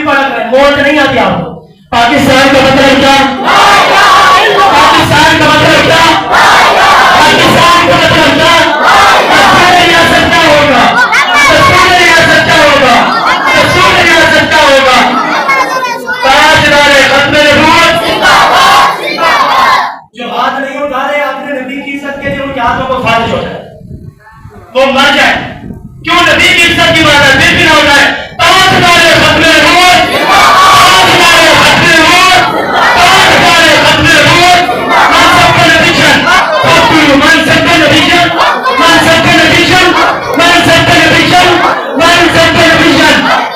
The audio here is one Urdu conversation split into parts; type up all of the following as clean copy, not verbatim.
بھی پڑھا کریں, موت نہیں آتی آپ کو. پاکستان کا مطلب کیا؟ پاکستان کا مطلب کیا؟ پاکستان کا مطلب کیا؟ دستور ریاست کیا ہوگا؟ دستور ریاست کیا ہوگا؟ دستور ریاست کیا ہوگا؟ تاجدار ختم نبوت. جو ہاتھ نہیں اٹھا رہے اپنے نبی کی عزت کے لیے, ان کے ہاتھوں کو خارج ہو جائے, وہ مر جائے. کیوں نبی کی عزت کی بات ہے, پھر بھی نہ ہو جائے. تاجدار ختم نبوت, تاجدار ختم نبوت, تاجدار ختم نبوت. منصب کا نتیجہ منصب کا نتیجہ منصب کا نتیجہ منصب کا نتیجہ منصب کا نتیجہ.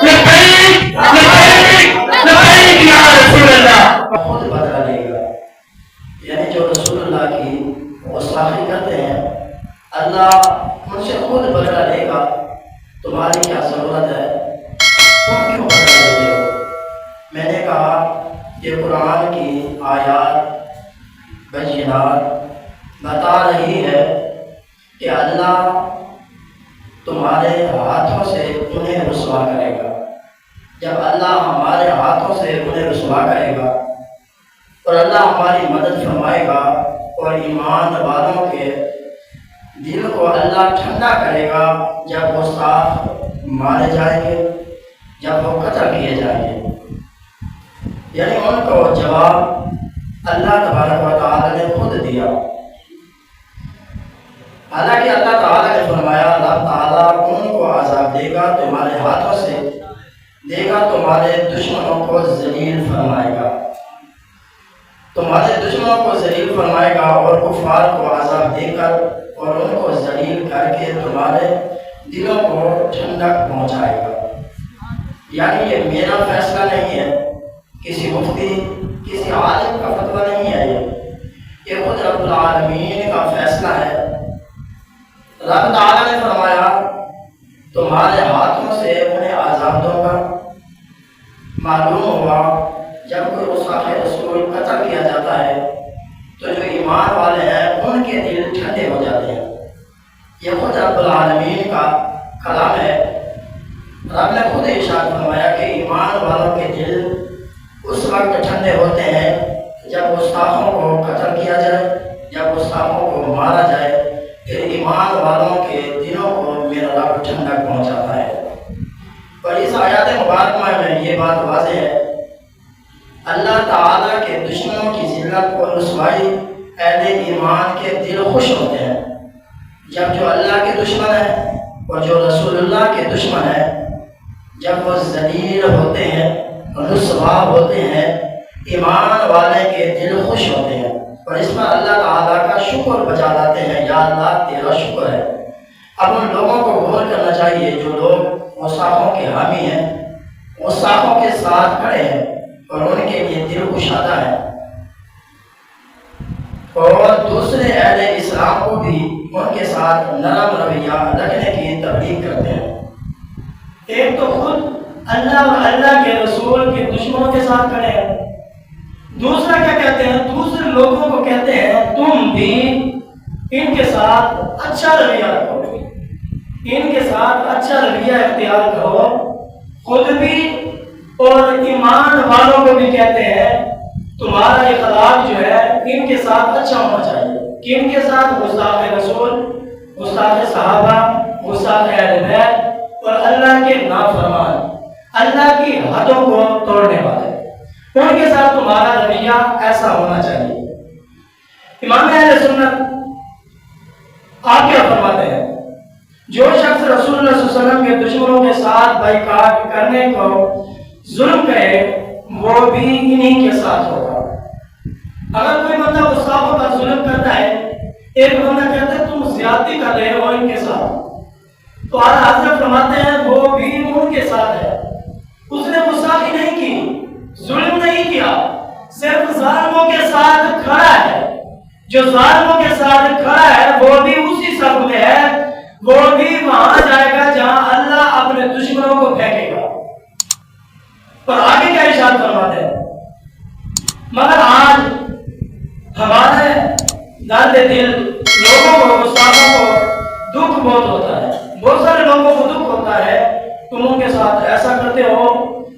لبیک لبیک لبیک یا رسول اللہ. خود بدلا لے گا, یعنی جو رسول اللہ کی گستاخی کرتے ہیں اللہ ان سے خود بدلا لے گا. تمہاری کیا ضرورت ہے, تم کیوں بدلا لیتے ہو؟ میں نے کہا کہ قرآن کی آیات بینات بتا رہی ہے کہ اللہ تمہارے ہاتھوں سے انہیں رسوا کرے گا. جب اللہ ہمارے ہاتھوں سے انہیں رسوا کرے گا اور اللہ ہماری مدد فرمائے گا اور ایمان والوں کے دل کو اللہ ٹھنڈا کرے گا جب وہ صاف مارے جائیں گے, جب وہ قتل کیے جائیں گے. یعنی ان کو جواب اللہ تبارک و تعالی نے خود دیا. حالانکہ اللہ تعالی نے فرمایا اللہ تعالیٰ ان کو عذاب دے گا, تمہارے ہاتھوں سے دے گا, تمہارے دشمنوں کو ذلیل فرمائے گا, تمہارے دشمنوں کو ذلیل فرمائے گا اور کفار کو عذاب دے کر اور ان کو ذلیل کر کے تمہارے دلوں کو ٹھنڈک پہنچائے گا. یعنی یہ میرا فیصلہ نہیں ہے, کسی مفتی کسی عالم کا فتویٰ نہیں ہے, یہ خود رب العالمین کا فیصلہ ہے. رب تعالیٰ نے فرمایا تمہارے ہاتھوں سے انہیں عذاب دوں گا. معلوم ہوا جب کوئی گستاخ رسول قتل کیا جاتا ہے تو جو ایمان والے ہیں ان کے دل ٹھنڈے ہو جاتے ہیں. یہ خود رب العالمین کا کلام ہے. رب نے خود ارشاد فرمایا کہ ایمان والوں کے دل اس وقت ٹھنڈے ہوتے ہیں جب گستاخوں کو قتل کیا جائے, جب گستاخوں کو مارا جائے, پھر ایمان والوں کے دلوں کو میرا رب ٹھنڈک پہنچاتا ہے. اور اس آیات مبارکہ میں یہ بات واضح ہے, اللہ تعالیٰ کے دشمنوں کی ذلت اور رسوائی اہل ایمان کے دل خوش ہوتے ہیں. جب جو اللہ کے دشمن ہیں اور جو رسول اللہ کے دشمن ہیں, جب وہ ذلیل ہوتے ہیں, رسوا ہوتے ہیں, ایمان والے کے دل خوش ہوتے ہیں اور اس پر اللہ تعالیٰ کا شکر بجا لاتے ہیں, یا اللہ تیرا شکر ہے. اب ان لوگوں کو غور کرنا چاہیے جو لوگ گستاخوں کے حامی ہیں, گستاخوں کے ساتھ کھڑے ہیں اور ان کے لیے دل کشادہ ہے, اور دوسرے اہل اسلام کو بھی ان کے ساتھ نرم رویہ رکھنے کی تبلیغ کرتے ہیں. ایک تو خود اللہ اور اللہ کے رسول کے دشمنوں کے ساتھ کھڑے ہیں, دوسرا کیا کہتے ہیں, دوسرے لوگوں کو کہتے ہیں تم بھی ان کے ساتھ اچھا رویہ رکھو, ان کے ساتھ اچھا رویہ اختیار کرو. خود بھی اور ایمان والوں کو بھی کہتے ہیں تمہارا اخلاق جو ہے ان کے ساتھ اچھا ہونا چاہیے. کہ ان کے ساتھ گستاخ رسول, گستاخ صحابہ, گستاخ اہل بیت اور اللہ کے نافرمان, اللہ کی حدوں کو توڑنے والے, ان کے ساتھ تمہارا رویہ ایسا ہونا چاہیے. امام اہل سنت آپ کیا فرماتے ہیں, جو شخص رسول اللہ صلی اللہ علیہ وسلم کے دشمنوں کے ساتھ بائیکاٹ کرنے کو ظلم کرے وہ بھی انہی کے ساتھ ہوگا. اگر کوئی بندہ گستاخوں پر ظلم کرتا ہے, ایک بندہ کہتا ہے تم زیادتی کر رہے ہو ان کے ساتھ, تو اعلیٰ حضرت فرماتے ہیں وہ بھی ان کے ساتھ ہے. اس نے گستاخی نہیں کی, ظلم نہیں کیا, صرف ظالموں کے ساتھ کھڑا ہے. جو ظالموں کے ساتھ کھڑا ہے وہ بھی اسی صف میں ہے, وہ بھی وہاں جائے گا جہاں اللہ اپنے دشمنوں کو پھینکے گا. اور آگے کیا ارشاد فرماتے ہیں, مگر آج ہمارے درد دل لوگوں کو, گستاخوں کو دکھ بہت ہوتا ہے, بہت سارے لوگوں کو دکھ ہوتا ہے تم ان کے ساتھ ایسا کرتے ہو,